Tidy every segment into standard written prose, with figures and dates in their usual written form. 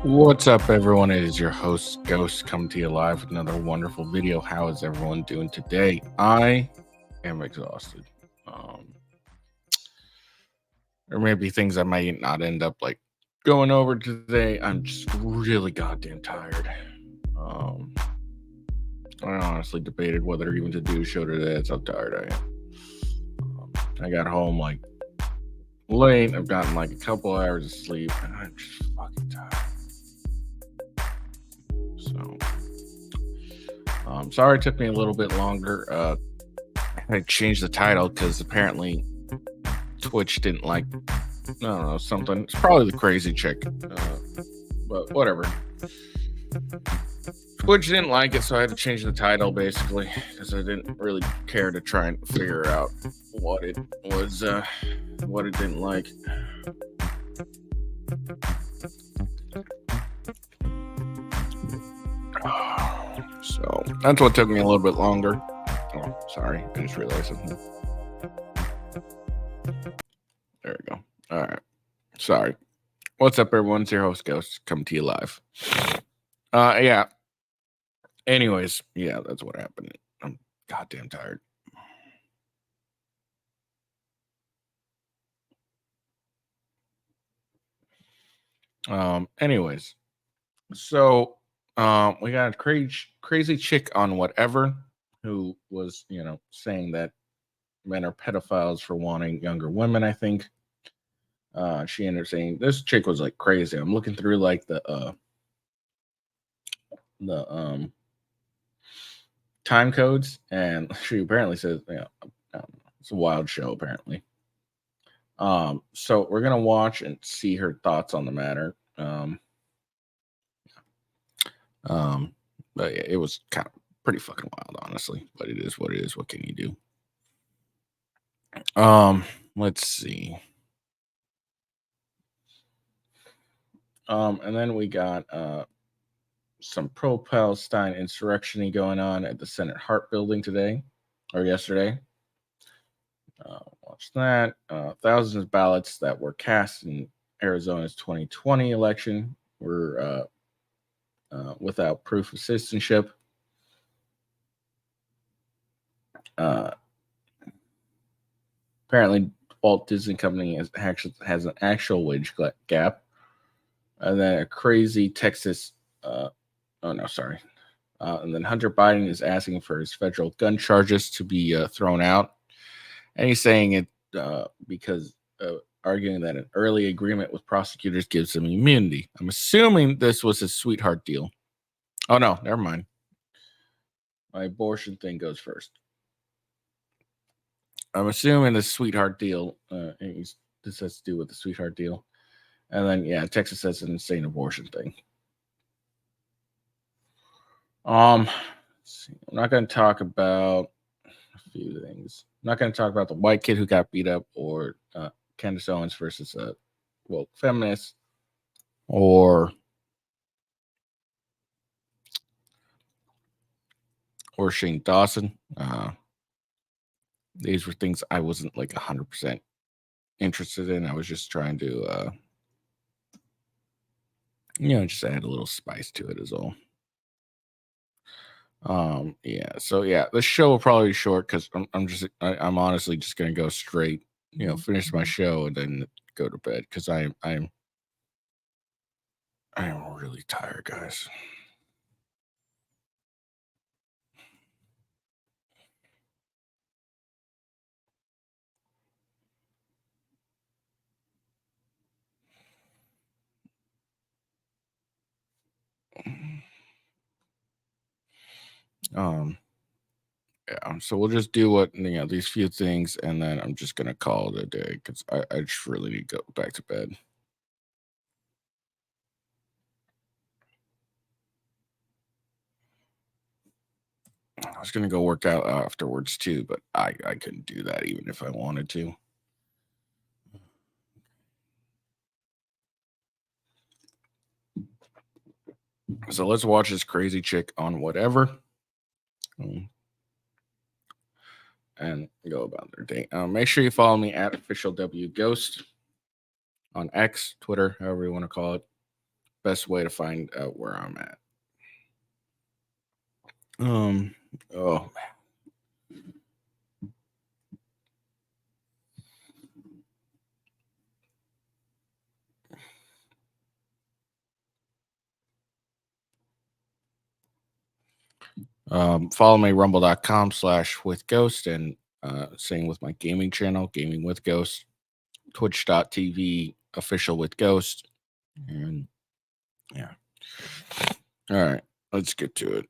What's up, everyone? It is your host, Ghost, coming to you live with another wonderful video. How is everyone doing today? I am exhausted. There may be things I might not end up going over today. I'm just really goddamn tired. I honestly debated whether even to do a show today. That's how tired I am. I got home late. I've gotten a couple hours of sleep, and I'm just fucking tired. So, sorry it took me a little bit longer. I changed the title because apparently Twitch didn't I don't know, something. It's probably the crazy chick, but whatever. Twitch didn't like it, so I had to change the title basically because I didn't really care to try and figure out what it was, what it didn't like. So that's what took me a little bit longer. Oh, sorry. I just realized something. There we go. All right. Sorry. What's up, everyone? It's your host, Ghost, coming to you live. Yeah. Anyways, yeah, that's what happened. I'm goddamn tired. Anyways. So we got a crazy chick on whatever who was, saying that men are pedophiles for wanting younger women, I think. She ended up saying this chick was crazy. I'm looking through the time codes, and she apparently says, it's a wild show apparently. So we're gonna watch and see her thoughts on the matter. But yeah, it was kind of pretty fucking wild, honestly. But it is what it is. What can you do? Let's see. And then we got some pro-Palestine insurrection going on at the Senate Hart Building today or yesterday. Watch that. Thousands of ballots that were cast in Arizona's 2020 election were without proof of citizenship. Apparently, Walt Disney Company has an actual wage gap. And then a crazy Texas. And then Hunter Biden is asking for his federal gun charges to be thrown out. And he's saying it because arguing that an early agreement with prosecutors gives him immunity. I'm assuming this was his sweetheart deal. Oh, no, never mind. My abortion thing goes first. I'm assuming the sweetheart deal. This has to do with the sweetheart deal. And then, yeah, Texas has an insane abortion thing. I'm not going to talk about a few things. I'm not going to talk about the white kid who got beat up, or Candace Owens versus a woke feminist, or Shane Dawson. These were things I wasn't like 100% interested in. I was just trying to, just add a little spice to it is all. Yeah. So yeah, this show will probably be short because I'm honestly just gonna go straight, finish my show and then go to bed because I am really tired, guys. Yeah, so we'll just do what these few things, and then I'm just gonna call it a day because I just really need to go back to bed. I was gonna go work out afterwards too, but I couldn't do that even if I wanted to. So let's watch this crazy chick on whatever. And go about their day. Make sure you follow me at officialwghost on X, Twitter, however you want to call it. Best way to find out where I'm at. Oh man. Follow me rumble.com/withghost and same with my gaming channel, Gaming with Ghost, twitch.tv official with Ghost. And yeah. All right, let's get to it.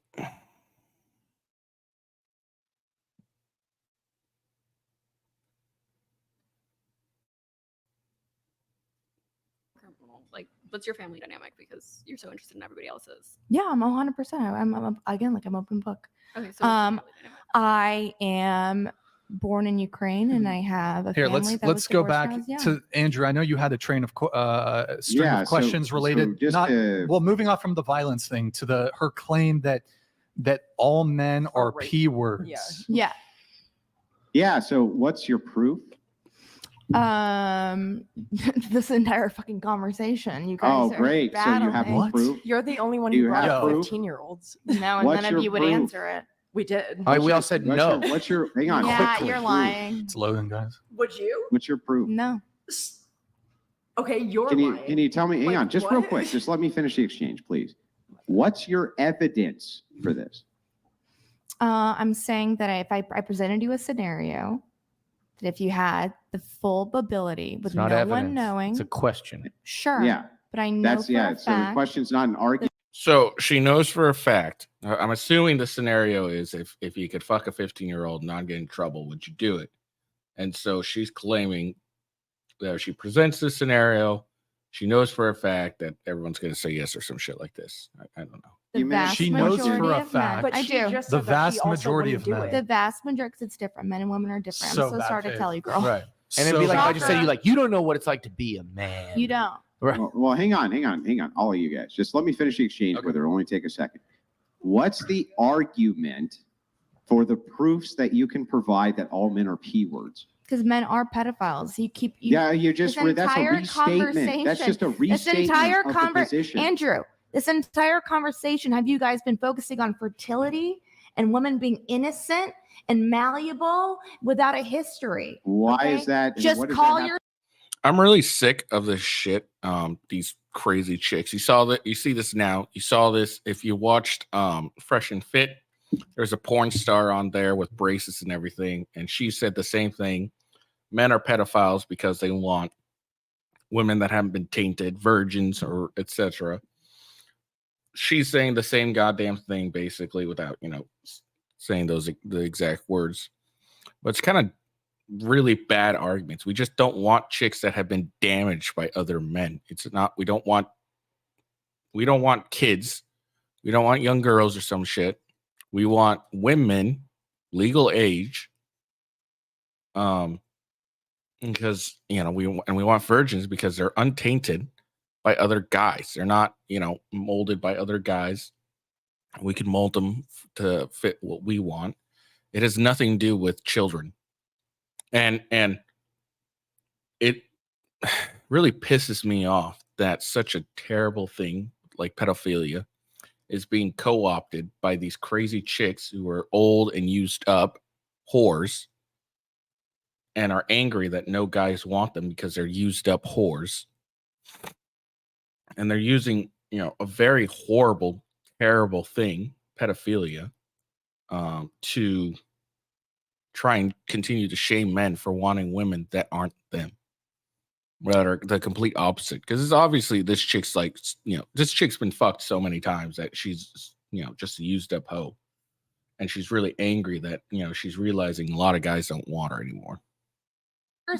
Like, what's your family dynamic? Because you're so interested in everybody else's. Yeah, I'm 100%. I'm again, like, I'm open book. Okay, so I am born in Ukraine, and I have a family. Let's go back to Andrew. I know you had a train of questions related. Moving off from the violence thing to her claim that all men are P words. Yeah. So what's your proof? This entire fucking conversation, you guys. Oh, great! So you have what? proof? You're the only one who brought up proof? 15-year-olds. No, and none of you would answer it. We did. We all said no. Hang on. Yeah, you're lying. It's Logan, guys. Would you? What's your proof? No. Okay, you're lying. Can you tell me? Hang on, just real quick. Just let me finish the exchange, please. What's your evidence for this? I'm saying that if I presented you a scenario, that if you had the full ability with no one knowing, it's a question. Sure. Yeah. But I know So the question's not an argument. So she knows for a fact. I'm assuming the scenario is if you could fuck a 15-year-old and not get in trouble, would you do it? And so she's claiming that if she presents this scenario, she knows for a fact that everyone's going to say yes or some shit like this. I don't know. She knows for a fact. But I do. The vast majority of men. The vast majority, because it's different. Men and women are different. So I'm so sorry to tell you, girl. Right. And it'd be like I just say you don't know what it's like to be a man. You don't. Right. Well, hang on. All of you guys, just let me finish the exchange with her. It'll only take a second. What's the argument for the proofs that you can provide that all men are P words? Because men are pedophiles. You just that's a restatement. That's just a restatement of the position. Andrew, this entire conversation, have you guys been focusing on fertility and women being innocent and malleable without a history? Why is that? Just call your. I'm really sick of this shit. These crazy chicks. You see this now. You saw this if you watched Fresh and Fit. There's a porn star on there with braces and everything, and she said the same thing. Men are pedophiles because they want women that haven't been tainted, virgins, or etc. She's saying the same goddamn thing basically without saying the exact words, but it's kind of really bad arguments. We just don't want chicks that have been damaged by other men. It's not. We don't want kids. We don't want young girls or some shit. We want women, legal age. Because we want virgins because they're untainted by other guys. They're not molded by other guys. We can mold them to fit what we want. It has nothing to do with children, and it really pisses me off that such a terrible thing like pedophilia is being co-opted by these crazy chicks who are old and used up whores and are angry that no guys want them because they're used up whores. And they're using, a very horrible, terrible thing, pedophilia, to try and continue to shame men for wanting women that aren't them. Rather, the complete opposite. Because it's obviously this chick's like, this chick's been fucked so many times that she's, just a used up hoe. And she's really angry that, she's realizing a lot of guys don't want her anymore.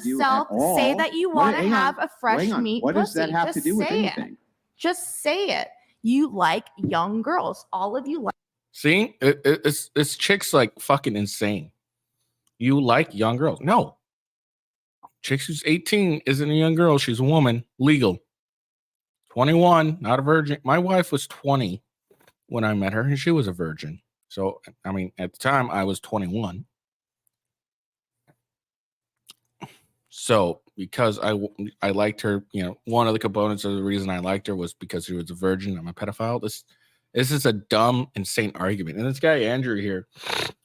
Yourself say that you want to have a fresh meat What does that have to do with anything? Just say it. You like young girls. All of you like. See, it's chicks like fucking insane. You like young girls? No. Chicks who's 18 isn't a young girl. She's a woman, legal. 21, not a virgin. My wife was 20 when I met her, and she was a virgin. So, I mean, at the time, I was 21. So, because I liked her, one of the components of the reason I liked her was because she was a virgin. I'm a pedophile. This is a dumb, insane argument. And this guy, Andrew here,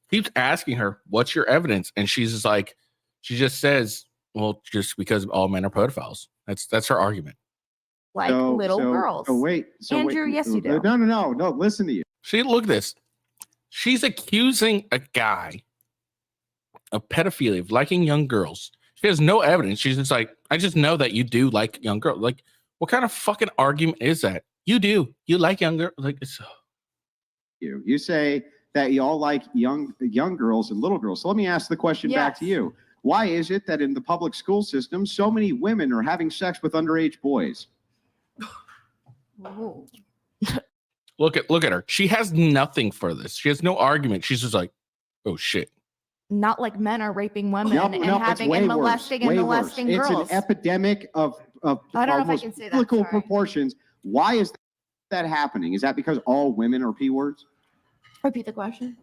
keeps asking her, what's your evidence? And she's just like, she just says, well, just because all men are pedophiles. That's her argument. Like little girls. Andrew, yes, you do. No, listen to you. See, look at this. She's accusing a guy of pedophilia, of liking young girls. She has no evidence. She's just like, I just know that you do like young girls. Like, what kind of fucking argument is that? You do. You like young girls. Like, it's you say that y'all like young girls and little girls. So let me ask the question back to you. Why is it that in the public school system, so many women are having sex with underage boys? Look at her. She has nothing for this. She has no argument. She's just like, oh shit. Not like men are raping women and having and molesting girls. It's an epidemic of I don't know if I can say that. Biblical proportions. Why is that happening? Is that because all women are P words? Repeat the question.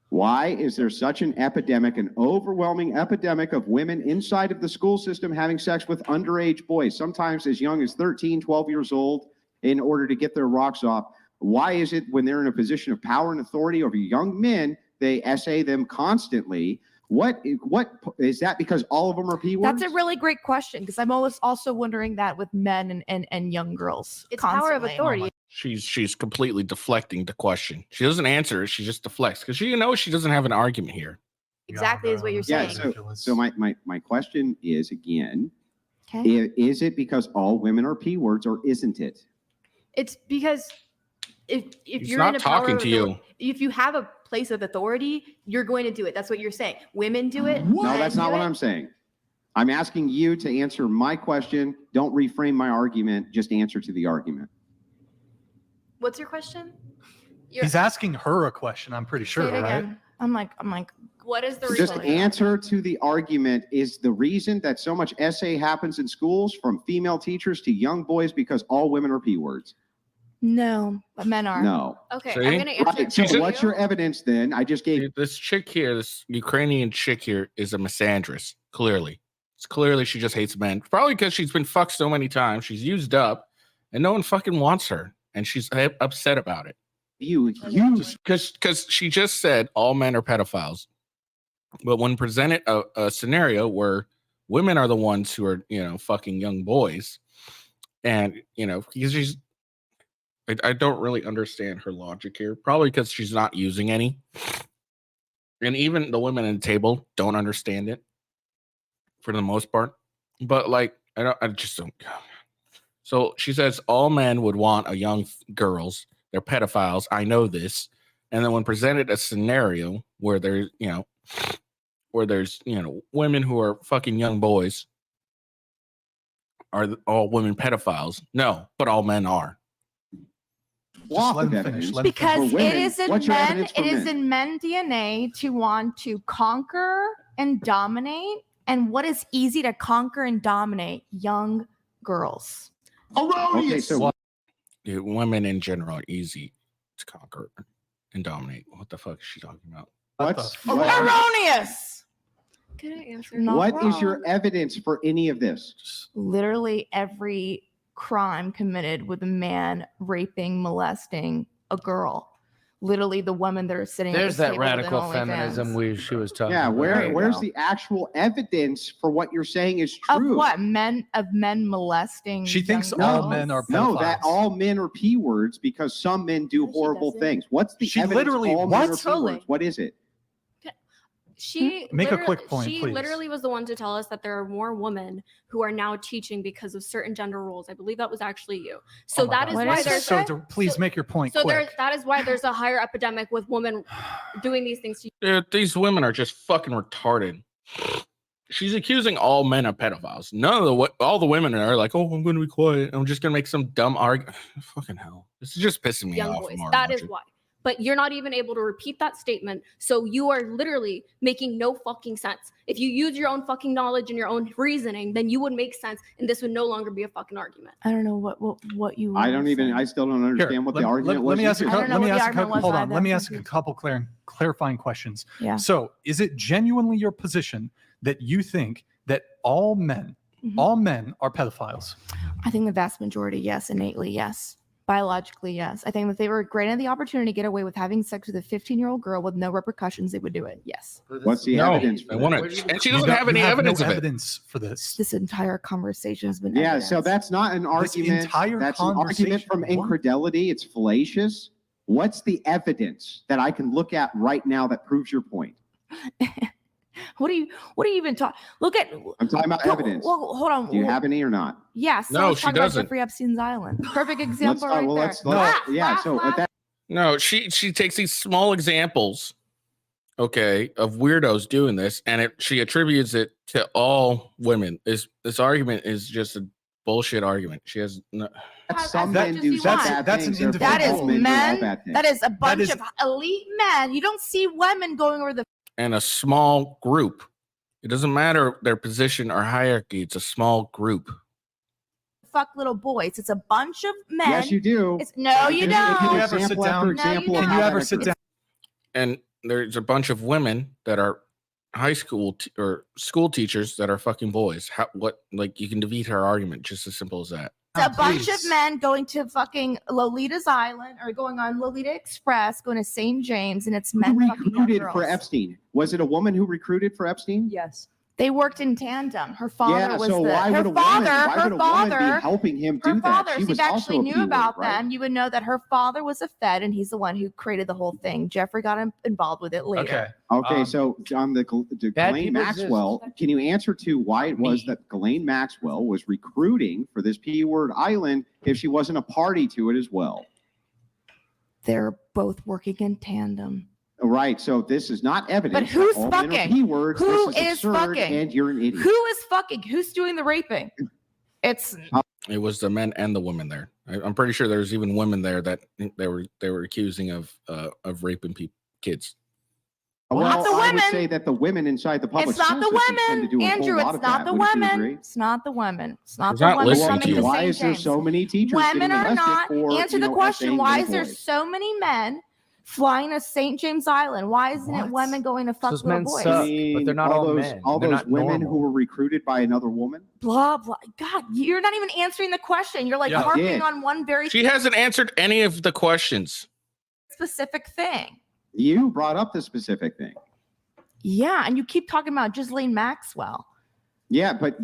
Why is there such an epidemic, an overwhelming epidemic of women inside of the school system having sex with underage boys, sometimes as young as 13, 12 years old, in order to get their rocks off? Why is it when they're in a position of power and authority over young men, they essay them constantly? What is that because all of them are P words? That's a really great question because I'm always also wondering that with men and young girls. It's power of constantly. authority. She's completely deflecting the question. She doesn't answer it. She just deflects because she knows she doesn't have an argument here. Exactly is what you're saying. So my question is again, is it because all women are P words or isn't it? It's because if He's you're not in a power talking to you. If you have a place of authority, you're going to do it. That's what you're saying. Women do it. No, that's not what I'm saying. I'm asking you to answer my question. Don't reframe my argument. Just answer to the argument. What's your question? He's asking her a question, I'm pretty sure, Say it right? again. I'm like, what is the Just reason? answer to the argument. Is the reason that so much essay happens in schools from female teachers to young boys because all women are P words? no, but men are. No. Okay, See? I'm going to answer. Right, so what's your evidence then? I just gave This chick here, this Ukrainian chick here, is a misandrist. Clearly, she just hates men. Probably because she's been fucked so many times. She's used up, and no one fucking wants her, and she's upset about it. Because she just said all men are pedophiles, but when presented a scenario where women are the ones who are fucking young boys, and she's. I don't really understand her logic here. Probably because she's not using any. And even the women at the table don't understand it for the most part. But I just don't. So she says all men would want a young girls. They're pedophiles. I know this. And then when presented a scenario where there's, women who are fucking young boys, are all women pedophiles? No, but all men are. Swath let of him finish. evidence. Let him Because For women, it is in what's your men, evidence for it is men? in men DNA to want to conquer and dominate. And what is easy to conquer and dominate? Young girls. Okay, so Yeah, women in general are easy to conquer and dominate. What the fuck is she talking about? Erroneous. Can I answer? Not what is your wrong. evidence for any of this? Literally every crime committed with a man raping, molesting a girl. Literally the women that are sitting at There's this that table with an radical OnlyFans. feminism she was talking Yeah, about. There you where's go. the actual evidence for what you're saying is Of true? what? Men molesting. She thinks young all girls? men are pedophiles. No, that all men are P words because some men do No, she horrible doesn't. things. What's the She evidence literally- all men are what? P words? What is it? She Make a literally- quick point, She please. literally was the one to tell us that there are more women who are now teaching because of certain gender roles. I believe that was actually you. So Oh my that God. is What why is there's it? So please make your point so quick. that is why there's a higher epidemic with women doing these things to Dude, these women are just fucking retarded. She's accusing all men of pedophiles. All the women are like, "Oh, I'm going to be quiet. I'm just going to make some dumb argument." Fucking hell, this is just pissing me young off. boys. more and That more. is why. But you're not even able to repeat that statement. So you are literally making no fucking sense. If you use your own fucking knowledge and your own reasoning, then you would make sense and this would no longer be a fucking argument. I don't know what you. I were don't even. saying. I still don't understand what the argument was. Let me ask either. I don't know what the argument was hold on. either. Let me I'm ask a confused. couple clarifying questions. Yeah. So, is it genuinely your position that you think that all men are pedophiles? I think the vast majority, yes. Innately, yes. Biologically, yes. I think that they were granted the opportunity to get away with having sex with a 15-year-old girl with no repercussions, they would do it. Yes. What's the No, evidence? I For want that? it. And she You doesn't got- have you any evidence no of it. evidence for this. This entire conversation has been. Yeah, so evidence. that's not an argument. entire That's an argument from conversation- what? incredulity. It's fallacious. What's the evidence that I can look at right now that proves your point? What are you even talking? Look at. I'm talking about evidence. Well, hold on. Do you have any or not? Yes. No, let's she talk about doesn't. Jeffrey Epstein's Island. Perfect Let's example talk, right well, there. let's Laugh, so laugh. that No, she takes these small examples, okay, of weirdos doing this, and she attributes it to all women. This argument is just a bullshit argument. She has no. As some much men as do you some want. bad That's an things. therefore That is all men do all men. bad things. That is a bunch is- of elite men. You don't see women going over the And a small group. It doesn't matter their position or hierarchy. It's a small group. fuck little boys. It's a bunch of men. Yes, you do. It's no, you Just don't. Can you ever example sit after down? example No, of you how Can you that ever occurs. sit down? And there's a bunch of women that are high school or school teachers that are fucking boys. You can defeat her argument just as simple as that. It's a bunch of Please. men going to fucking Lolita's Island or going on Lolita Express, going to St. James, and it's Who men fucking young recruited for girls. Epstein? Was it a woman who recruited for Epstein? Yes. They worked in tandem. Her father Yeah, was so the why her would a father. woman? Why Her would a woman be father. helping him Her do father. that? If She you was also actually a knew P-word, about right? them, you would know that her father was a Fed, and he's the one who created the whole thing. Jeffrey got involved with it later. Okay. Okay, so on the Bad Ghislaine people Maxwell, can you answer to why it was that Ghislaine Maxwell was recruiting for this P-word island if she wasn't a party to it as well? They're both working in tandem. Right, so this is not evidence. But who's that all men are fucking? P-words. Who This is absurd, fucking? and you're an idiot. Who is fucking? Who's doing the raping? It's It was the men and the women there. I'm pretty sure there was even women there that they were accusing of raping kids. Well, Not the I would women. say that the women inside the public it's not the school system tend to women, do a whole Andrew. lot It's of not that. the Wouldn't you women. agree? It's not the women. It's not She's the not women listening coming to you. to Why St. is there James. so many teachers Women getting are arrested not. for, Answer you the know, question. essaying Why little is there boys? so many men flying to St. James Island? Why isn't it What? women going to fuck Those little men boys? suck. but they're not all those, men. all They're those not women normal. who were recruited by another woman. Blah blah. God, you're not even answering the question. You're like Yeah. I harping did. on one very She hasn't answered any of the questions. specific thing. You brought up the specific thing. Yeah, and you keep talking about Ghislaine Maxwell. Yeah, but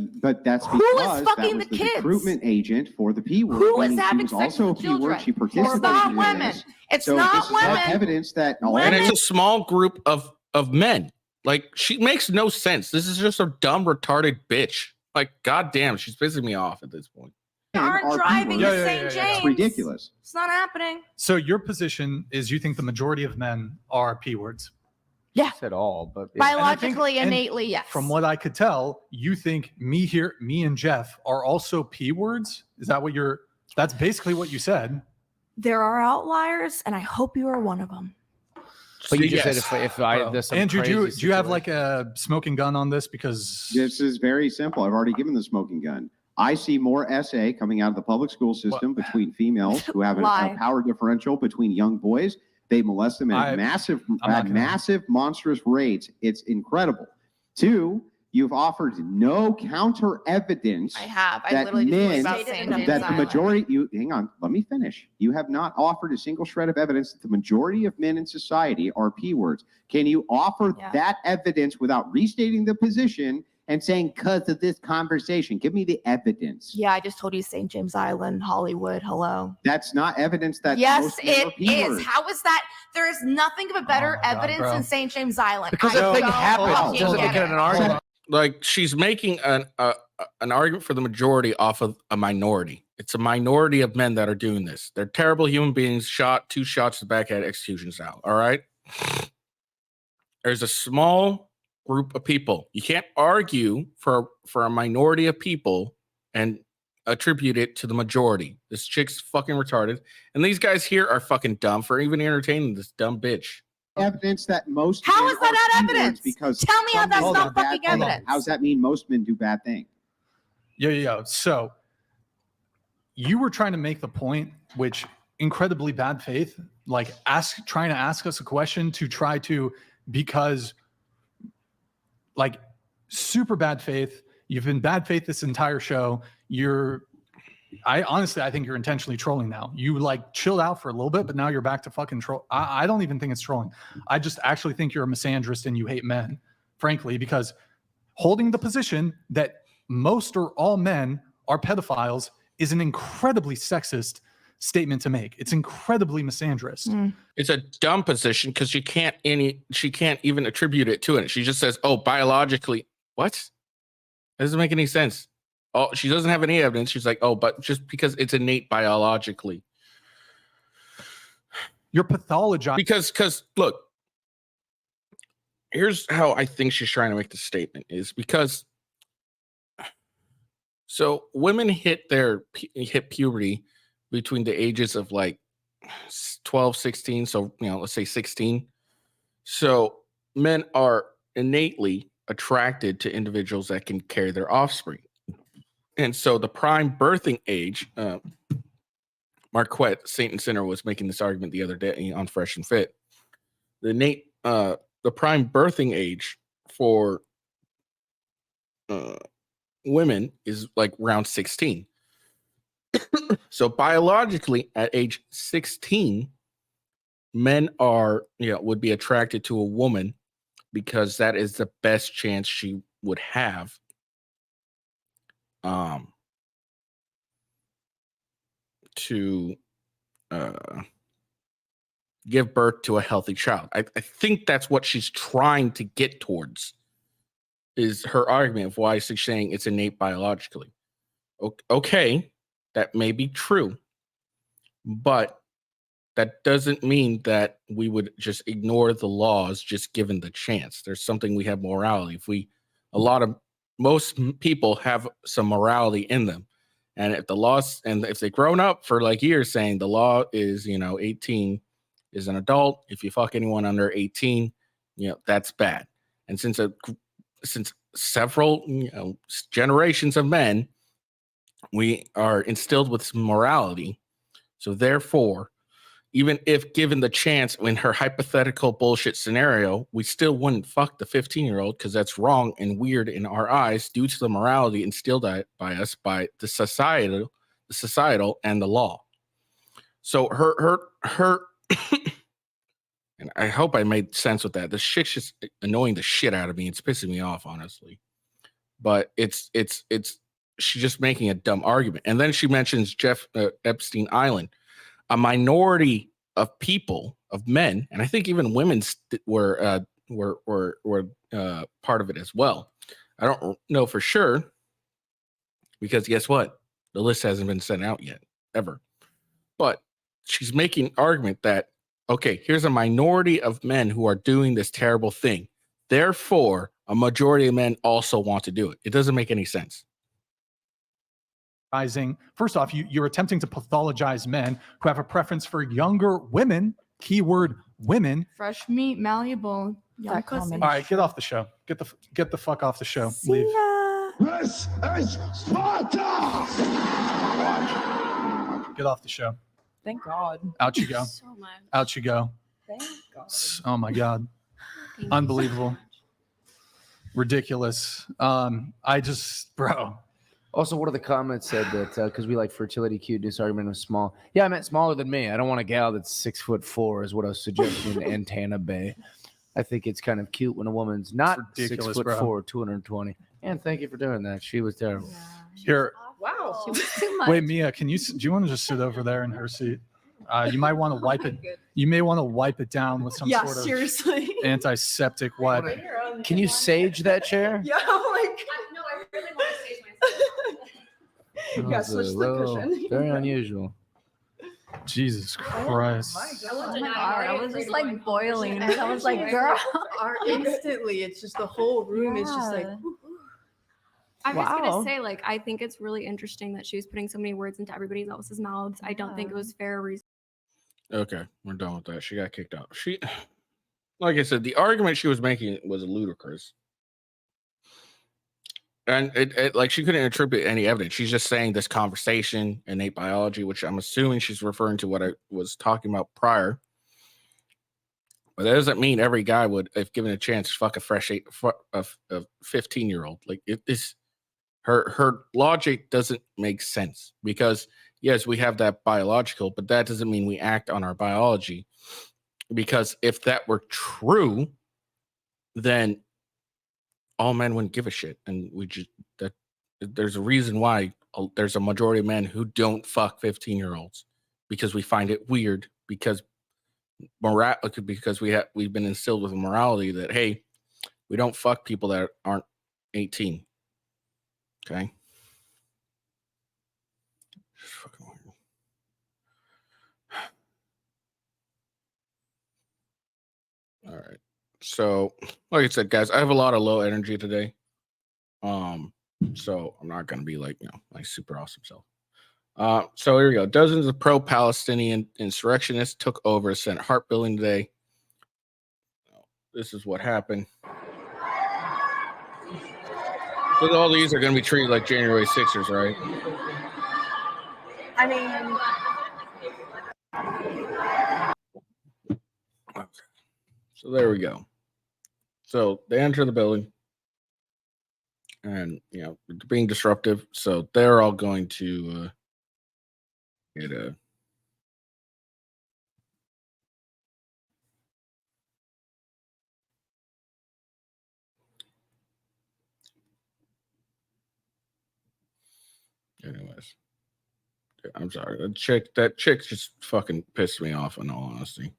that's Who because is that fucking was the the kids? recruitment agent for the P word. Who is meaning having she was sex also with a P word. children? She It's participated not in women. this. It's So not this is not women. evidence that all And Women- it's a small group of men. Like, she makes no sense. This is just a dumb, retarded bitch. Like, goddamn, she's pissing me off at this point. are aren't driving P-words. to Yeah, St. yeah, James. yeah. It's ridiculous. It's not happening. So your position is you think the majority of men are P words. Yeah. Said all, but Biologically, and innately, yes. From what I could tell, you think me and Jeff are also P words. Is that what that's basically what you said. There are outliers, and I hope you are one of them. But you just Yes. said if I Bro. there's some Andrew, do crazy you have situation- like a smoking gun on this? Because This is very simple. I've already given the smoking gun. I see more SA coming out of the public school system between females who have a Lie. power differential between young boys. They molest them at I'm not massive, monstrous rates. It's incredible. 2, you've offered no counter evidence I have. I that literally just men- about Stated St. in a James that the Island. majority, hang on, let me finish. You have not offered a single shred of evidence that the majority of men in society are P words. Can you offer Yeah. that evidence without restating the position and saying, because of this conversation? Give me the evidence. Yeah, I just told you St. James Island, Hollywood. Hello. That's not evidence that Yes, most men are it P is. words. How is that? There is nothing of a better my God, evidence bro. than St. James Island. because I the thing don't happens fucking doesn't get make it an it. argument. Like she's making an argument for the majority off of a minority. It's a minority of men that are doing this. They're terrible human beings. Shot 2 shots to the back head, execution style. All right. There's a small group of people. You can't argue for a minority of people and attribute it to the majority. This chick's fucking retarded, and these guys here are fucking dumb for even entertaining this dumb bitch. Evidence that most How men is that are not P words evidence? Because Tell me how some that's men not do bad fucking things. evidence. How does that mean most men do bad things? Yeah. So you were trying to make the point, which incredibly bad faith, like trying to ask us a question to try to, because like super bad faith. You've been bad faith this entire show. I honestly think you're intentionally trolling now. You like chilled out for a little bit, but now you're back to fucking troll. I don't even think it's trolling. I just actually think you're a misandrist and you hate men, frankly, because holding the position that most or all men are pedophiles is an incredibly sexist statement to make. It's incredibly misandrist. It's a dumb position because she can't even attribute it to it. She just says, "Oh, biologically." What? That doesn't make any sense. Oh, she doesn't have any evidence. She's like, "Oh, but just because it's innate biologically." You're pathologizing. Because look, here's how I think she's trying to make the statement is because so women hit puberty between the ages of like 12, 16. So, let's say 16. So men are innately attracted to individuals that can carry their offspring. And so the prime birthing age, Marquette, Saint and Sinner, was making this argument the other day on Fresh and Fit. The prime birthing age for women is like around 16. So biologically, at age 16, men would be attracted to a woman because that is the best chance she would have to give birth to a healthy child. I think that's what she's trying to get towards, is her argument of why she's saying it's innate biologically. Okay, that may be true, but that doesn't mean that we would just ignore the laws just given the chance. There's something we have morality. Most people have some morality in them. And if the laws, and if they've grown up for like years saying the law is, 18 is an adult. If you fuck anyone under 18, that's bad. And since several, generations of men, we are instilled with some morality. So therefore, even if given the chance in her hypothetical bullshit scenario, we still wouldn't fuck the 15-year-old because that's wrong and weird in our eyes due to the morality instilled by us by the societal and the law. So her and I hope I made sense with that. This shit's just annoying the shit out of me. It's pissing me off, honestly. But it's she's just making a dumb argument. And then she mentions Epstein Island. A minority of people, of men, and I think even women were part of it as well. I don't know for sure, because guess what? The list hasn't been sent out yet, ever. But she's making an argument that, okay, here's a minority of men who are doing this terrible thing. Therefore, a majority of men also want to do it. It doesn't make any sense. First off, you're attempting to pathologize men who have a preference for younger women, keyword women. Fresh meat, malleable. Young That pussy. comment All right, get off the show. Get the fuck off the show. See Leave. ya. This is Sparta! Get off the show. Thank God. Out you go. So much. Out you go. Thank God. Oh my God. Thank you so Unbelievable. much. Ridiculous. Bro. Also, one of the comments said that because we like fertility cuteness argument was small. Yeah, I meant smaller than me. I don't want a gal that's 6'4" is what I was suggesting in Antenna Bay. I think it's kind of cute when a woman's not ridiculous, 6'4", 220. And thank you for doing that. She was terrible. Here. Wow. She was too much. Wait, Mia, do you want to just sit over there in her seat? You might want to wipe it. You may want to wipe it down with some Yeah, sort of seriously. antiseptic wipe. Can you sage that chair? Yeah, I'm like, No, I really want to stage myself. That Yeah, was switch a the little- cushion. Very unusual. Jesus Christ. Oh my God, I was just like boiling. And I was like, girl. Instantly, it's just the whole room is just like, Yeah. I was Wow. gonna say, like, I think it's really interesting that she was putting so many words into everybody else's mouths. I don't think it was fair or reasonable. Okay, we're done with that. She got kicked out. Like I said, the argument she was making was ludicrous. And it like she couldn't attribute any evidence. She's just saying this conversation, innate biology, which I'm assuming she's referring to what I was talking about prior. But that doesn't mean every guy would, if given a chance, fuck a 15-year-old. Like her logic doesn't make sense because yes, we have that biological, but that doesn't mean we act on our biology. Because if that were true, then all men wouldn't give a shit, and there's a reason why there's a majority of men who don't fuck 15-year-olds because we find it weird because we've been instilled with a morality that hey, we don't fuck people that aren't 18. Okay. Just fucking weird. All right. So, like I said, guys, I have a lot of low energy today. So I'm not gonna be like, my super awesome self. So here we go. Dozens of pro-Palestinian insurrectionists took over a Senate Hart building today. This is what happened. So all these are gonna be treated like January 6ers, right? I mean, Okay. So there we go. So they enter the building and, being disruptive. So they're all going to get a. Anyways, I'm sorry. That chick just fucking pissed me off, in all honesty.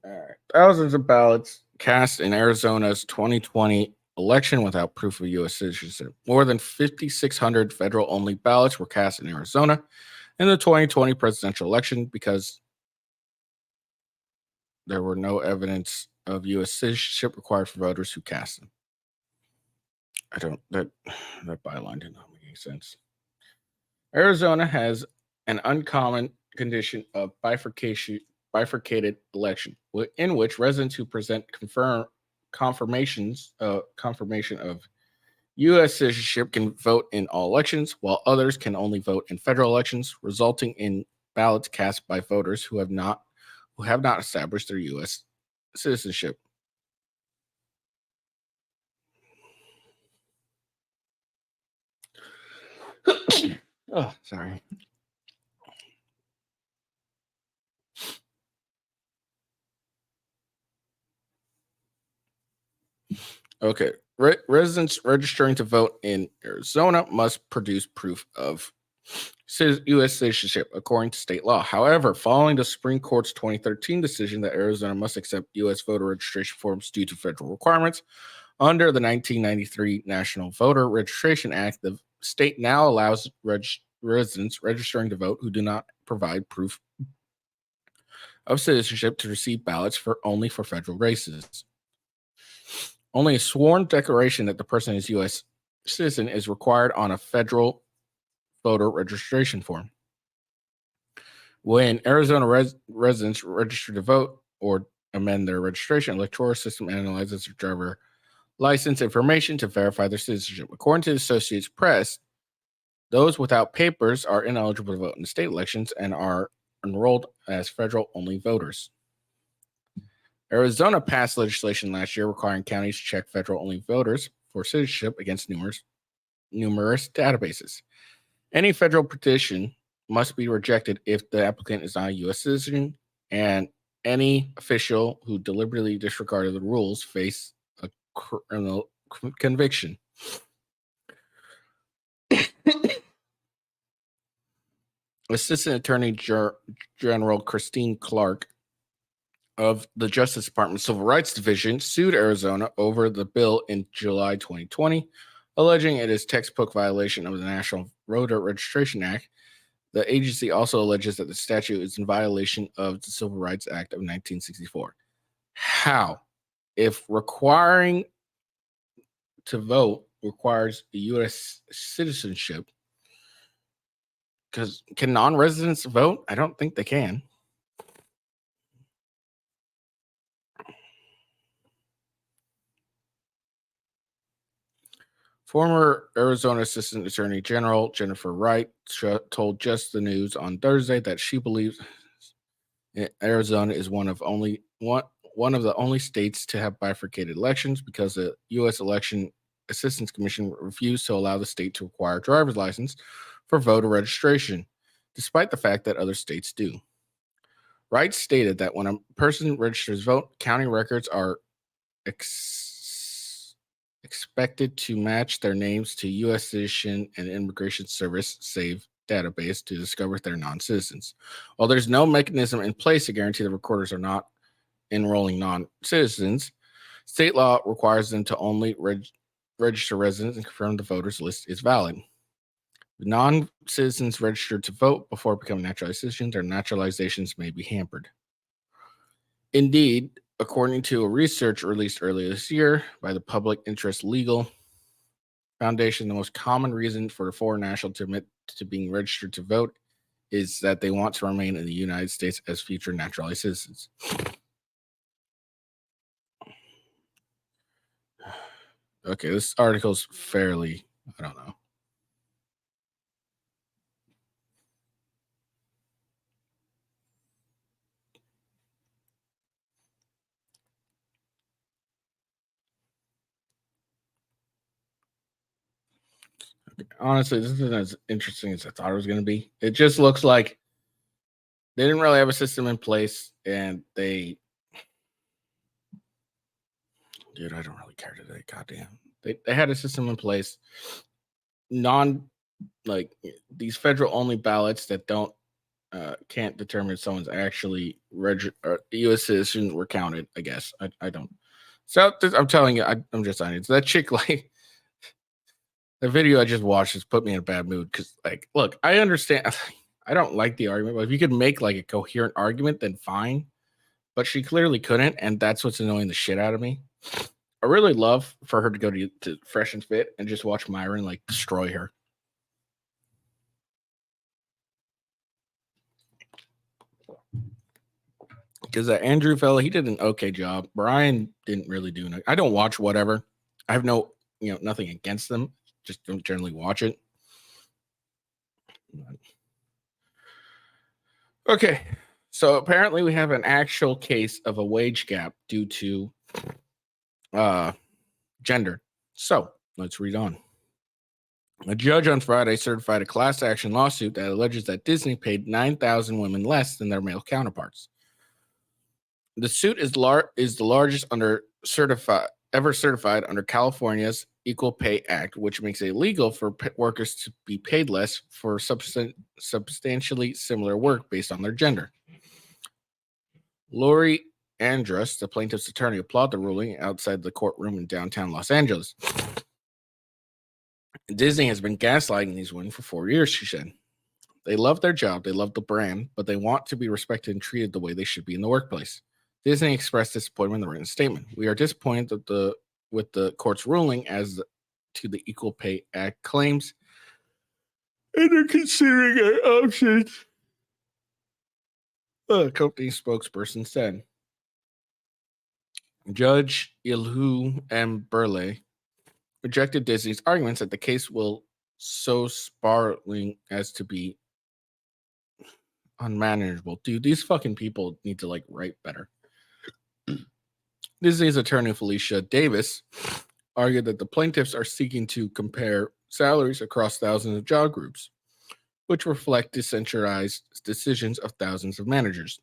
All right. Thousands of ballots cast in Arizona's 2020 election without proof of U.S. citizenship. More than 5,600 federal-only ballots were cast in Arizona in the 2020 presidential election because there were no evidence of U.S. citizenship required for voters who cast them. That byline did not make any sense. Arizona has an uncommon condition of bifurcated election, in which residents who present confirmation of U.S. citizenship can vote in all elections, while others can only vote in federal elections, resulting in ballots cast by voters who have not established their U.S. citizenship. Oh, sorry. Okay. Residents registering to vote in Arizona must produce proof of U.S. citizenship according to state law. However, following the Supreme Court's 2013 decision that Arizona must accept U.S. voter registration forms due to federal requirements under the 1993 National Voter Registration Act, the state now allows residents registering to vote who do not provide proof of citizenship to receive ballots only for federal races. Only a sworn declaration that the person is U.S. citizen is required on a federal voter registration form. When Arizona residents register to vote or amend their registration, electoral system analyzes their driver license information to verify their citizenship. According to the Associated Press, those without papers are ineligible to vote in the state elections and are enrolled as federal-only voters. Arizona passed legislation last year requiring counties to check federal-only voters for citizenship against numerous databases. Any federal petition must be rejected if the applicant is not a U.S. citizen, and any official who deliberately disregarded the rules face a criminal conviction. Assistant Attorney General Christine Clark of the Justice Department Civil Rights Division sued Arizona over the bill in July 2020, alleging it is textbook violation of the National Voter Registration Act. The agency also alleges that the statute is in violation of the Civil Rights Act of 1964. How? If requiring to vote requires the U.S. citizenship, because can non-residents vote? I don't think they can. Former Arizona Assistant Attorney General Jennifer Wright told Just the News on Thursday that she believes Arizona is one of the only states to have bifurcated elections because the U.S. Election Assistance Commission refused to allow the state to require a driver's license for voter registration, despite the fact that other states do. Wright stated that when a person registers to vote, county records are expected to match their names to U.S. Citizen and Immigration Service SAVE database to discover if they're non-citizens. While there's no mechanism in place to guarantee the recorders are not enrolling non-citizens, state law requires them to only register residents and confirm the voters list is valid. Non-citizens registered to vote before becoming naturalized citizens, their naturalizations may be hampered. Indeed, according to a research released earlier this year by the Public Interest Legal Foundation, the most common reason for a foreign national to admit to being registered to vote is that they want to remain in the United States as future naturalized citizens. Okay, this article's fairly, I don't know. Honestly, this isn't as interesting as I thought it was going to be. It just looks like they didn't really have a system in place, and dude, I don't really care today. Goddamn, they had a system in place. These federal only ballots that can't determine if someone's actually U.S. citizen were counted. I guess I don't. So I'm telling you, I'm just saying. So that chick the video I just watched has put me in a bad mood because, look, I understand. I don't like the argument, but if you could make a coherent argument, then fine. But she clearly couldn't, and that's what's annoying the shit out of me. I really love for her to go to Fresh and Fit and just watch Myron destroy her. Because that Andrew fella, he did an okay job. Brian didn't really do I don't watch whatever. I have nothing against them. Just don't generally watch it. Okay, so apparently we have an actual case of a wage gap due to gender. So let's read on. A judge on Friday certified a class action lawsuit that alleges that Disney paid 9,000 women less than their male counterparts. The suit is the largest under ever certified under California's Equal Pay Act, which makes it illegal for workers to be paid less for substantially similar work based on their gender. Lori Andrus, the plaintiff's attorney, applauded the ruling outside the courtroom in downtown Los Angeles. Disney has been gaslighting these women for 4 years, she said. They love their job, they love the brand, but they want to be respected and treated the way they should be in the workplace. Disney expressed disappointment in the written statement. We are disappointed with the court's ruling as to the Equal Pay Act claims, and are considering our options. The company spokesperson said. Judge Ilhu M. Burley rejected Disney's arguments that the case will so spiraling as to be unmanageable. Dude, these fucking people need to write better. Disney's attorney Felicia Davis argued that the plaintiffs are seeking to compare salaries across thousands of job groups, which reflect decentralized decisions of thousands of managers.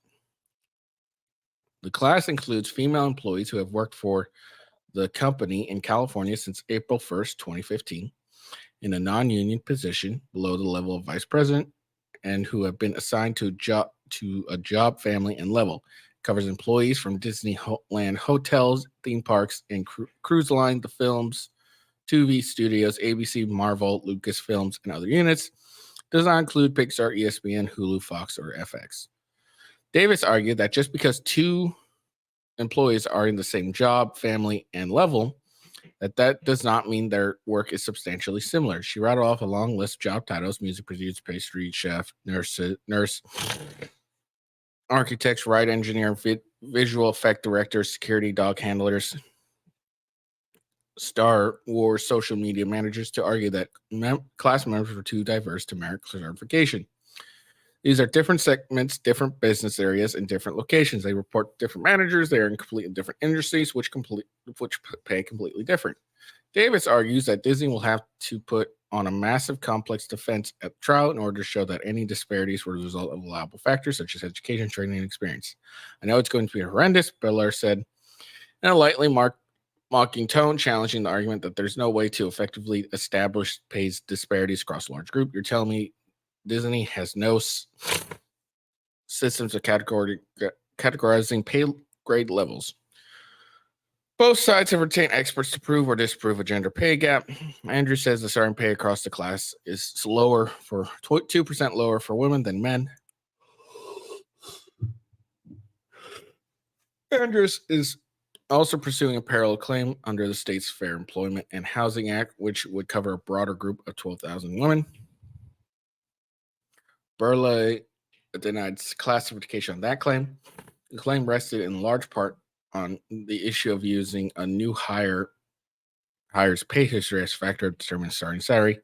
The class includes female employees who have worked for the company in California since April 1st, 2015, in a non-union position below the level of vice president, and who have been assigned to a job family and level. Covers employees from Disneyland hotels, theme parks, and cruise line, the films, Tubi Studios, ABC, Marvel, Lucasfilms, and other units. Does not include Pixar, ESPN, Hulu, Fox, or FX. Davis argued that just because two employees are in the same job, family, and level, that does not mean their work is substantially similar. She rattled off a long list of job titles: music producer, pastry chef, nurse, architects, ride engineer, visual effect director, security dog handlers, Star Wars social media managers, to argue that class members were too diverse to merit certification. These are different segments, different business areas, and different locations. They report different managers. They are in completely different industries, which pay completely different. Davis argues that Disney will have to put on a massive complex defense at trial in order to show that any disparities were the result of allowable factors such as education, training, and experience. I know it's going to be horrendous, Belair said in a lightly mocking tone, challenging the argument that there's no way to effectively establish pay disparities across a large group. You're telling me Disney has no systems of categorizing pay grade levels. Both sides have retained experts to prove or disprove a gender pay gap. Andrew says the starting pay across the class is lower for 2% lower for women than men. Andrews is also pursuing a parallel claim under the state's Fair Employment and Housing Act, which would cover a broader group of 12,000 women. Burley denied classification on that claim. The claim rested in large part on the issue of using a new hire's pay history as a factor to determine starting salary.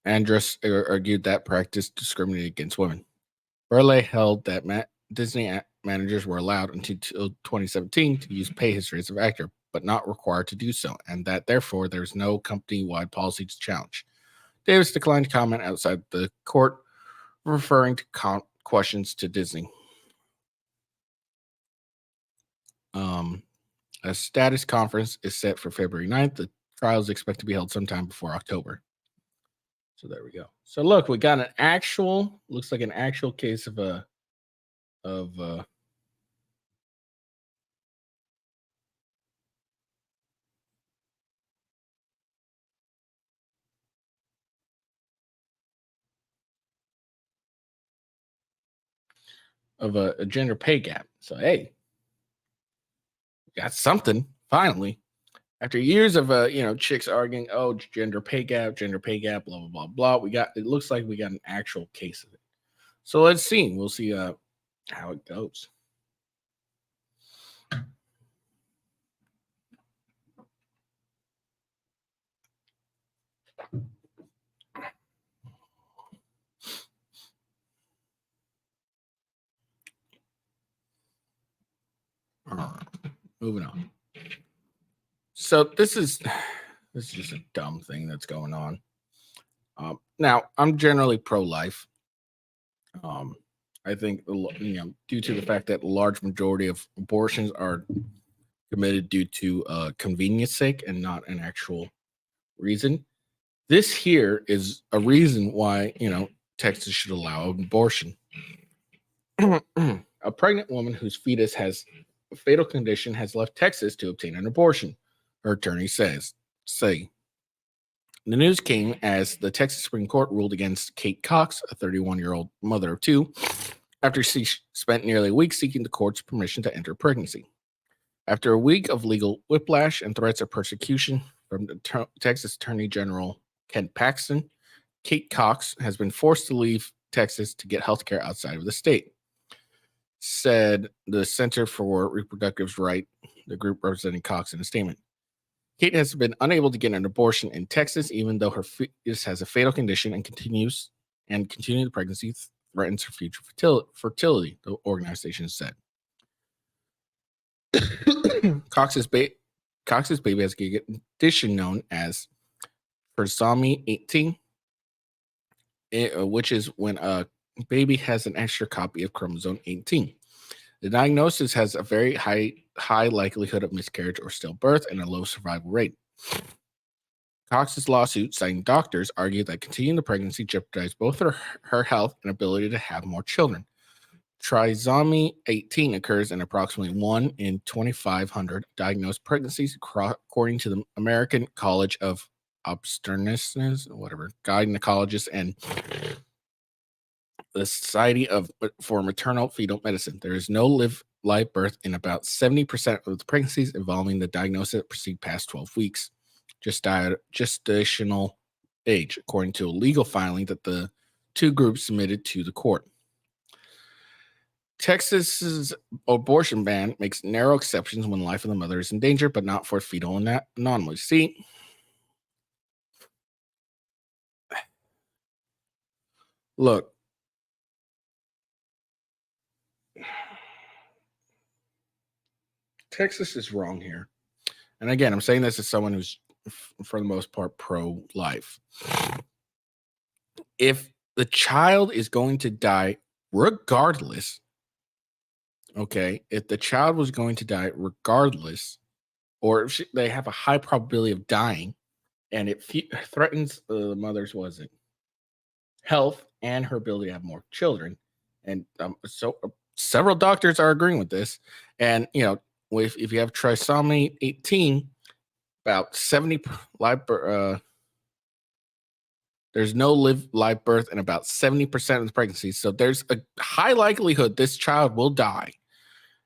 Andrus argued that practice discriminated against women. Burley held that Disney managers were allowed until 2017 to use pay history as a factor, but not required to do so, and that therefore there is no company-wide policy to challenge. Davis declined to comment outside the court, referring to questions to Disney. A status conference is set for February 9th. The trial is expected to be held sometime before October. So there we go. So look, we got looks like an actual case of a gender pay gap. So hey, got something finally. After years of chicks arguing, oh, gender pay gap, blah blah blah blah. It looks like we got an actual case of it. So let's see. We'll see how it goes. All right, moving on. So this is just a dumb thing that's going on. Now, I'm generally pro-life. I think due to the fact that a large majority of abortions are committed due to convenience sake and not an actual reason. This here is a reason why, Texas should allow abortion. A pregnant woman whose fetus has a fatal condition has left Texas to obtain an abortion, her attorney say. The news came as the Texas Supreme Court ruled against Kate Cox, a 31-year-old mother of two, after she spent nearly a week seeking the court's permission to enter pregnancy. After a week of legal whiplash and threats of persecution from the Texas Attorney General Ken Paxton, Kate Cox has been forced to leave Texas to get health care outside of the state, said the Center for Reproductive Rights, the group representing Cox, in a statement. Kate has been unable to get an abortion in Texas, even though her fetus has a fatal condition and continuing the pregnancy threatens her future fertility, the organization said. Cox's baby has a condition known as trisomy 18, which is when a baby has an extra copy of chromosome 18. The diagnosis has a very high likelihood of miscarriage or stillbirth and a low survival rate. Cox's lawsuit, citing doctors, argued that continuing the pregnancy jeopardized both her health and ability to have more children. Trisomy 18 occurs in approximately 1 in 2,500 diagnosed pregnancies, according to the American College of Obstetricians, gynecologists, and the Society for Maternal Fetal Medicine. There is no live birth in about 70% of the pregnancies involving the diagnosis that proceed past 12 weeks, gestational age, according to a legal filing that the two groups submitted to the court. Texas's abortion ban makes narrow exceptions when the life of the mother is in danger, but not for fetal anomalies. See, look, Texas is wrong here. And again, I'm saying this as someone who's, for the most part, pro-life. If the child is going to die regardless, if the child was going to die regardless, or if they have a high probability of dying, and it threatens the mother's health and her ability to have more children, and so several doctors are agreeing with this, and if you have trisomy 18, about 70 there's no live birth in about 70% of the pregnancies. So there's a high likelihood this child will die.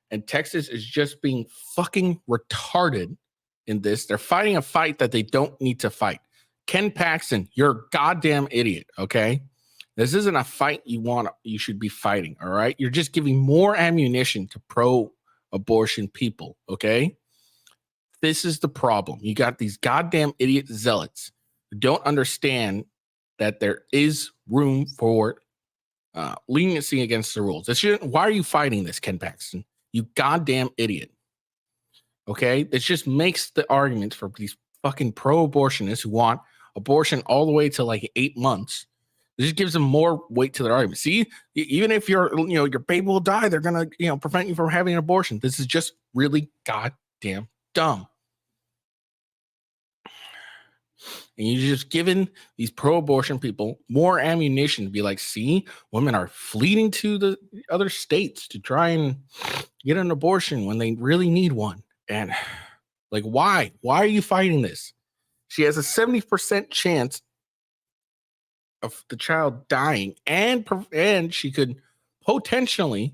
And Texas is just being fucking retarded in this. They're fighting a fight that they don't need to fight. Ken Paxton, you're a goddamn idiot, okay? This isn't a fight you should be fighting, all right? You're just giving more ammunition to pro-abortion people, okay? This is the problem. You got these goddamn idiot zealots who don't understand that there is room for leniency against the rules. Why are you fighting this, Ken Paxton? You goddamn idiot. Okay? This just makes the argument for these fucking pro-abortionists who want abortion all the way to like 8 months. It just gives them more weight to their argument. See, even if your baby will die, they're gonna, prevent you from having an abortion. This is just really goddamn dumb. And you're just giving these pro-abortion people more ammunition to be like, see, women are fleeing to the other states to try and get an abortion when they really need one. And like, why? Why are you fighting this? She has a 70% chance of the child dying, and she could potentially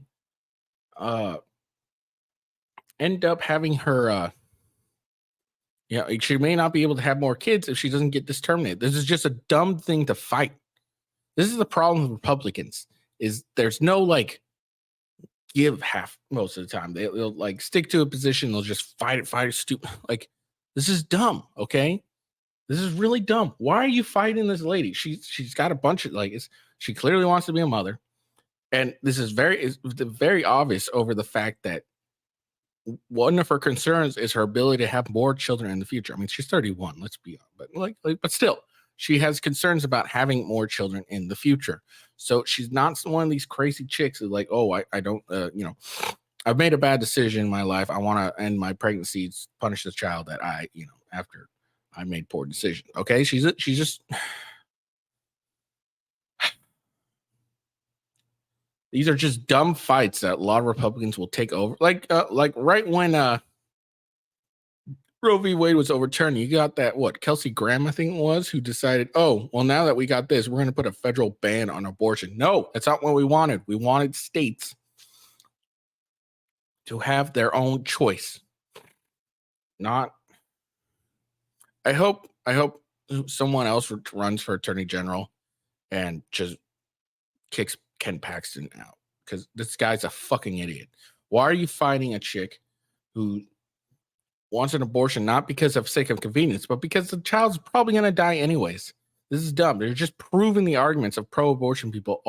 end up having her she may not be able to have more kids if she doesn't get this terminated. This is just a dumb thing to fight. This is the problem with Republicans, is there's no give half most of the time. They'll stick to a position. They'll just fight it stupid. This is dumb. Okay. This is really dumb. Why are you fighting this lady? She's got a bunch of she clearly wants to be a mother. And this is very obvious over the fact that one of her concerns is her ability to have more children in the future. I mean, she's 31, let's be honest, but still, she has concerns about having more children in the future. So she's not one of these crazy chicks who's like, oh, I don't, I've made a bad decision in my life. I want to end my pregnancy, punish the child that I, after I made poor decisions. Okay, she's just. These are just dumb fights that a lot of Republicans will take over. Like right when Roe v. Wade was overturned, you got that Kelsey Graham, I think it was, who decided, oh, well, now that we got this, we're going to put a federal ban on abortion. No, that's not what we wanted. We wanted states to have their own choice. Not. I hope someone else runs for attorney general and just kicks Ken Paxton out, because this guy's a fucking idiot. Why are you fighting a chick who wants an abortion not because of sake of convenience, but because the child's probably going to die anyways? This is dumb. They're just proving the arguments of pro-abortion people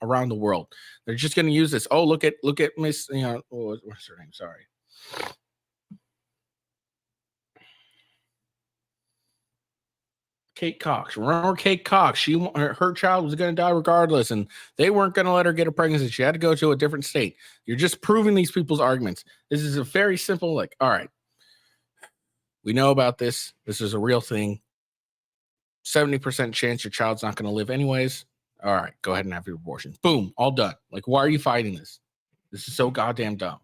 around the world. They're just going to use this. Oh, look at Miss, what's her name? Sorry. Kate Cox. Remember Kate Cox? Her child was going to die regardless, and they weren't going to let her get a pregnancy. She had to go to a different state. You're just proving these people's arguments. This is a very simple, all right, we know about this. This is a real thing. 70% chance your child's not going to live anyways. All right, go ahead and have your abortion. Boom, all done. Why are you fighting this? This is so goddamn dumb.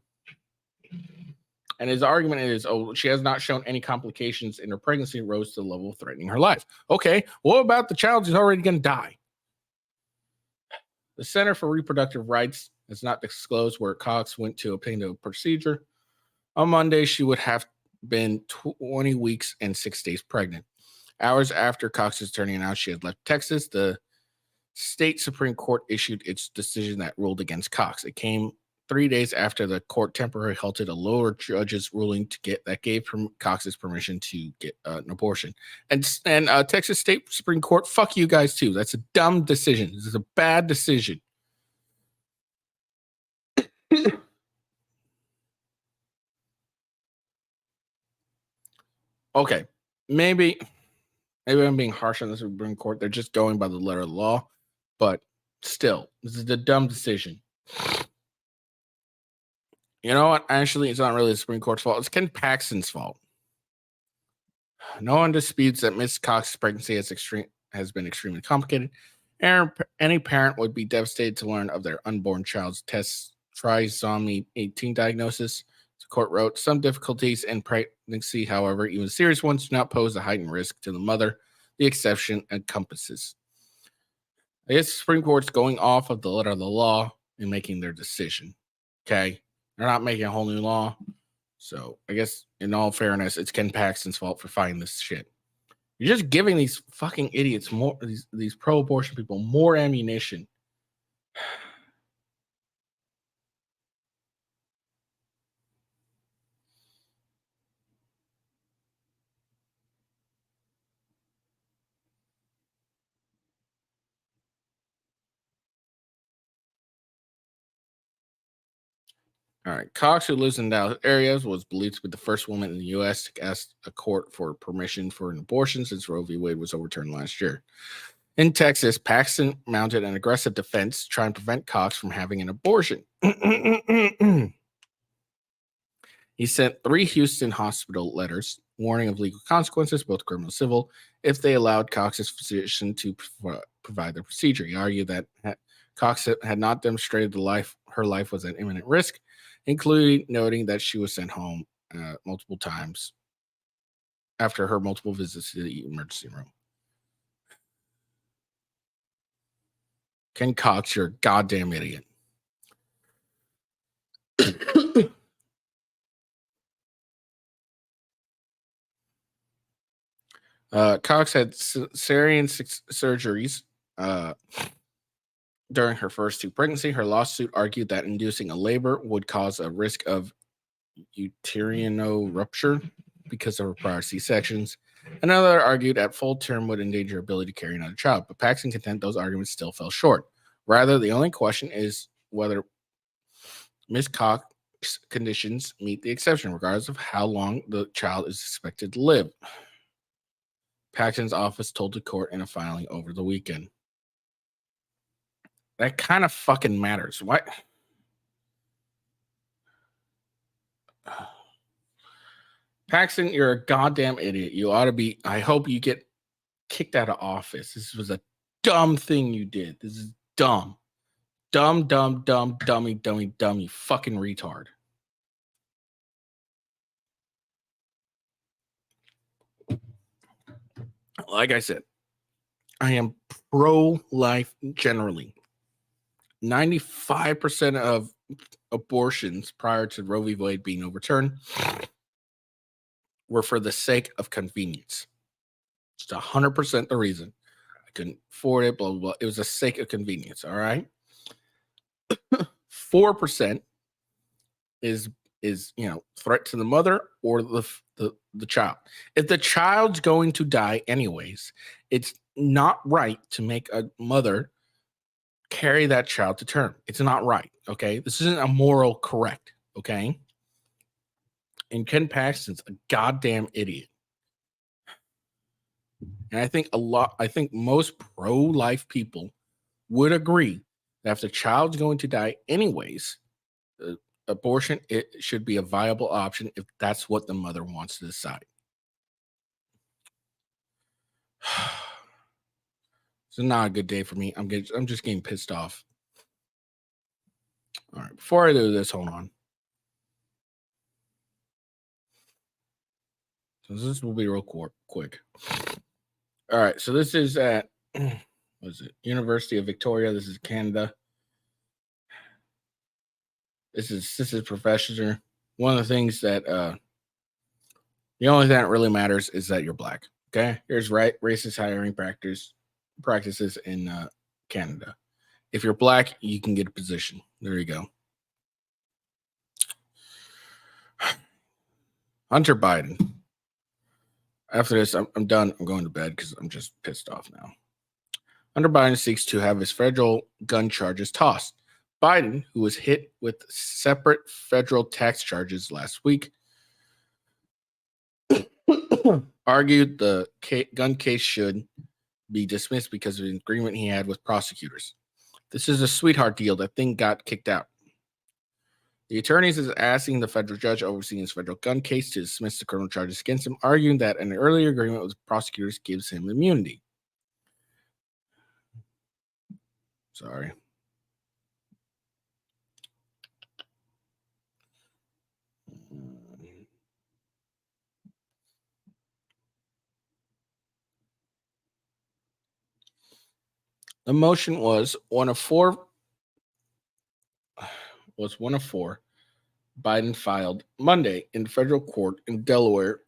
And his argument is, oh, she has not shown any complications in her pregnancy, rose to the level of threatening her life. Okay, what about the child who's already going to die? The Center for Reproductive Rights has not disclosed where Cox went to obtain the procedure. On Monday, she would have been 20 weeks and 6 days pregnant. Hours after Cox's attorney announced she had left Texas, the state Supreme Court issued its decision that ruled against Cox. It came 3 days after the court temporarily halted a lower judge's ruling that gave Cox's permission to get an abortion. And Texas State Supreme Court, fuck you guys too. That's a dumb decision. This is a bad decision. Okay, maybe I'm being harsh on the Supreme Court. They're just going by the letter of the law, but still, this is a dumb decision. You know what? Actually, it's not really the Supreme Court's fault. It's Ken Paxton's fault. No one disputes that Miss Cox's pregnancy has been extremely complicated. Any parent would be devastated to learn of their unborn child's trisomy 18 diagnosis. The court wrote, some difficulties in pregnancy, however, even serious ones, do not pose a heightened risk to the mother. The exception encompasses. I guess the Supreme Court's going off of the letter of the law and making their decision. Okay? They're not making a whole new law. So I guess in all fairness, it's Ken Paxton's fault for fighting this shit. You're just giving these fucking idiots these pro-abortion people more ammunition. All right. Cox, who lives in Dallas areas, was believed to be the first woman in the U.S. to ask a court for permission for an abortion since Roe v. Wade was overturned last year. In Texas, Paxton mounted an aggressive defense trying to prevent Cox from having an abortion. He sent 3 Houston hospital letters warning of legal consequences, both criminal and civil, if they allowed Cox's physician to provide the procedure. He argued that Cox had not demonstrated her life was at imminent risk, including noting that she was sent home multiple times after her multiple visits to the emergency room. Ken Cox, you're a goddamn idiot. Cox had cesarean surgeries during her first 2 pregnancies. Her lawsuit argued that inducing a labor would cause a risk of uterine rupture because of her prior C-sections. Another argued at full term would endanger her ability to carry another child, but Paxton contended those arguments still fell short. Rather, the only question is whether Ms. Cox's conditions meet the exception, regardless of how long the child is expected to live. Paxton's office told the court in a filing over the weekend. That kind of fucking matters. What? Paxton, you're a goddamn idiot. You ought to be. I hope you get kicked out of office. This was a dumb thing you did. This is dumb. Dumb, dummy, you fucking retard. Like I said, I am pro-life generally. 95% of abortions prior to Roe v. Wade being overturned were for the sake of convenience. It's 100% the reason. I couldn't afford it, blah, blah, blah. It was the sake of convenience, all right? 4% is threat to the mother or the child. If the child's going to die anyways, it's not right to make a mother carry that child to term. It's not right, okay? This isn't a moral correct, okay? And Ken Paxton's a goddamn idiot. And I think most pro-life people would agree that if the child's going to die anyways, abortion, it should be a viable option if that's what the mother wants to decide. It's not a good day for me. I'm just getting pissed off. All right, before I do this, hold on. So this will be real quick. All right, so this is at what is it? University of Victoria. This is Canada. This is Professor. One of the things that the only thing that really matters is that you're black. Okay, here's racist hiring practices in Canada. If you're black, you can get a position. There you go. Hunter Biden. After this, I'm done. I'm going to bed because I'm just pissed off now. Hunter Biden seeks to have his federal gun charges tossed. Biden, who was hit with separate federal tax charges last week, argued the gun case should be dismissed because of an agreement he had with prosecutors. This is a sweetheart deal. That thing got kicked out. The attorneys is asking the federal judge overseeing his federal gun case to dismiss the criminal charges against him, arguing that an earlier agreement with prosecutors gives him immunity. Sorry. The motion was one of four. Biden filed Monday in federal court in Delaware,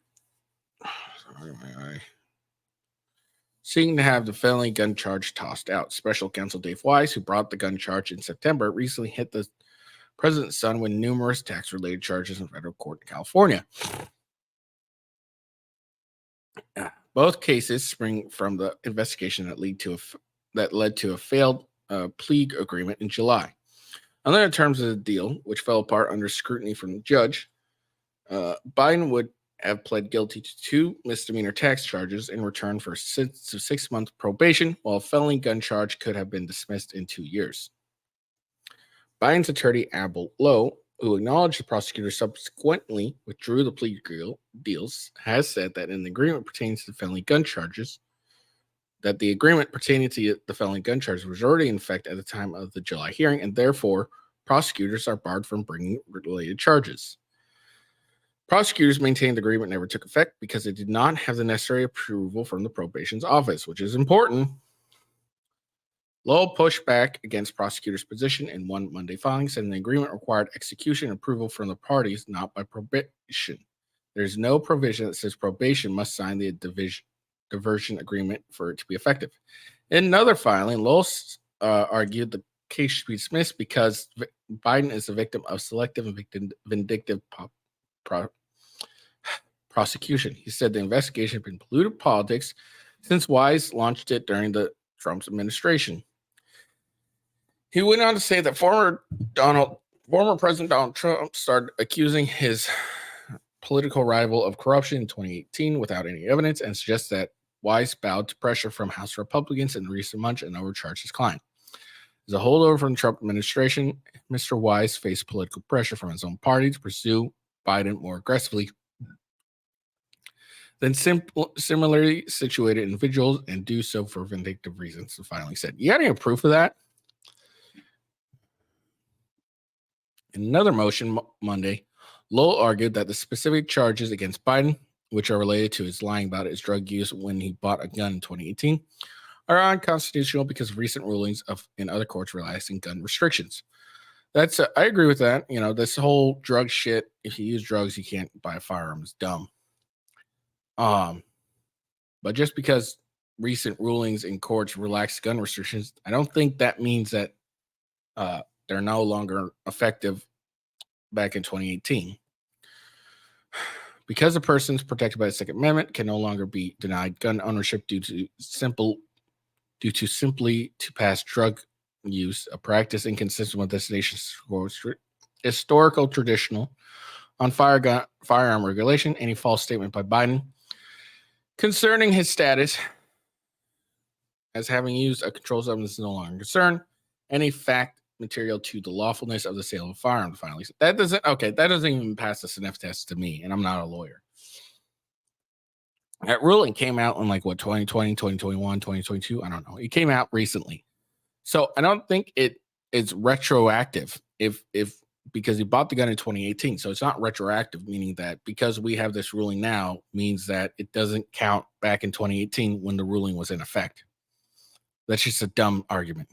seeking to have the felony gun charge tossed out. Special counsel Dave Weiss, who brought the gun charge in September, recently hit the president's son with numerous tax-related charges in federal court in California. Both cases spring from the investigation that led to a failed plea agreement in July. Under the terms of the deal, which fell apart under scrutiny from the judge, Biden would have pled guilty to 2 misdemeanor tax charges in return for 6-month probation, while a felony gun charge could have been dismissed in 2 years. Biden's attorney, Abel Lowe, who acknowledged the prosecutor subsequently withdrew the plea deals, has said that an agreement pertaining to the felony gun charges, that the agreement pertaining to the felony gun charges was already in effect at the time of the July hearing, and therefore prosecutors are barred from bringing related charges. Prosecutors maintained the agreement never took effect because it did not have the necessary approval from the probation's office, which is important. Lowell pushed back against prosecutors' position in one Monday filing, saying the agreement required execution approval from the parties, not by probation. There is no provision that says probation must sign the diversion agreement for it to be effective. In another filing, Lowell argued the case should be dismissed because Biden is a victim of selective and vindictive prosecution. He said the investigation had been polluted politics since Wise launched it during the Trump's administration. He went on to say that former President Donald Trump started accusing his political rival of corruption in 2018 without any evidence, and suggests that Wise bowed to pressure from House Republicans in recent months and overcharged his client. As a holdover from the Trump administration, Mr. Wise faced political pressure from his own party to pursue Biden more aggressively than similarly situated individuals and do so for vindictive reasons, the filing said. You got any proof of that? In another motion Monday, Lowell argued that the specific charges against Biden, which are related to his lying about his drug use when he bought a gun in 2018, are unconstitutional because of recent rulings in other courts relaxing gun restrictions. That's I agree with that. You know, this whole drug shit. If you use drugs, you can't buy a firearm is dumb. But just because recent rulings in courts relax gun restrictions, I don't think that means that they're no longer effective back in 2018. Because a person's protected by the Second Amendment can no longer be denied gun ownership due to simply to past drug use, a practice inconsistent with this nation's historical traditional on firearm regulation. Any false statement by Biden concerning his status as having used a controlled substance is no longer concerned. Any fact material to the lawfulness of the sale of firearms. Finally, that doesn't even pass the sniff test to me, and I'm not a lawyer. That ruling came out in 2020, 2021, 2022. I don't know. It came out recently. So I don't think it's retroactive because he bought the gun in 2018. So it's not retroactive, meaning that because we have this ruling now means that it doesn't count back in 2018 when the ruling was in effect. That's just a dumb argument.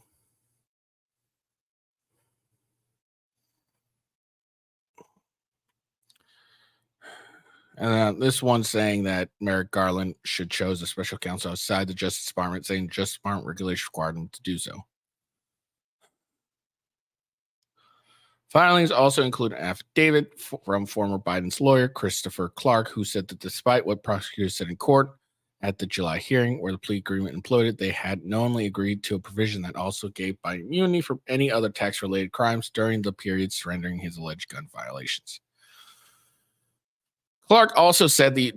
This one's saying that Merrick Garland should choose a special counsel outside the Justice Department, saying Justice Department regulation required him to do so. Filings also include an affidavit from former Biden's lawyer, Christopher Clark, who said that despite what prosecutors said in court at the July hearing where the plea agreement imploded, they had knowingly agreed to a provision that also gave Biden immunity from any other tax-related crimes during the period surrendering his alleged gun violations. Clark also said the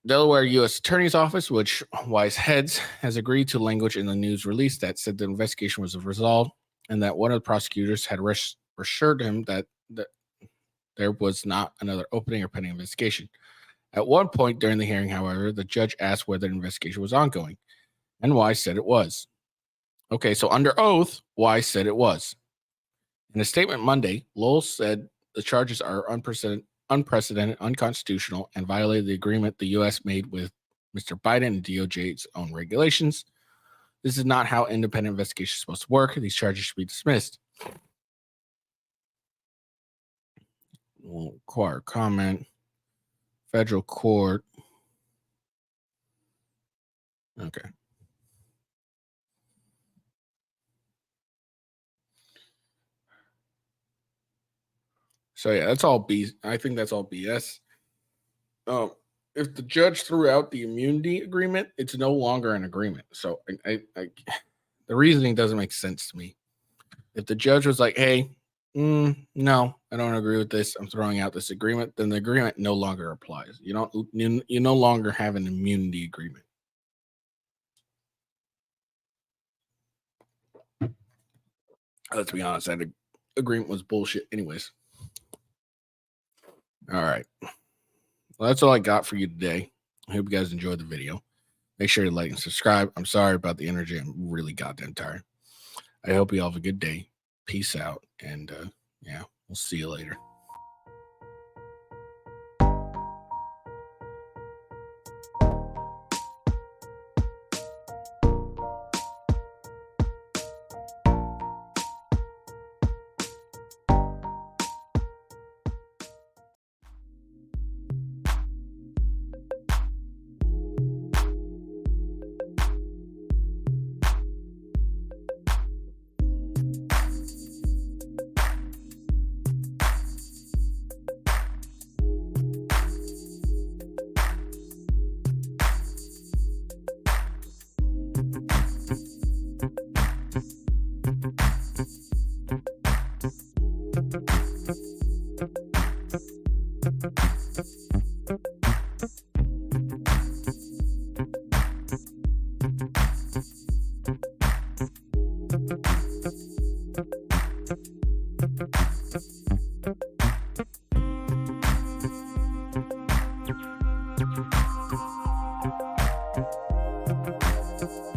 Delaware U.S. Attorney's Office, which Wise heads, has agreed to language in the news release that said the investigation was resolved and that one of the prosecutors had assured him that there was not another opening or pending investigation. At one point during the hearing, however, the judge asked whether the investigation was ongoing, and Wise said it was. Okay, so under oath, Wise said it was. In a statement Monday, Lowell said the charges are unprecedented, unconstitutional, and violated the agreement the U.S. made with Mr. Biden and DOJ's own regulations. This is not how independent investigation is supposed to work. These charges should be dismissed. Will require comment. Federal court. Okay. So yeah, that's all B. I think that's all BS. If the judge threw out the immunity agreement, it's no longer an agreement. So I the reasoning doesn't make sense to me. If the judge was like, "Hey, no, I don't agree with this. I'm throwing out this agreement," then the agreement no longer applies. You no longer have an immunity agreement. Let's be honest, that agreement was bullshit anyways. All right. Well, that's all I got for you today. I hope you guys enjoyed the video. Make sure to like and subscribe. I'm sorry about the energy. I'm really goddamn tired. I hope you all have a good day. Peace out. And yeah, we'll see you later. you.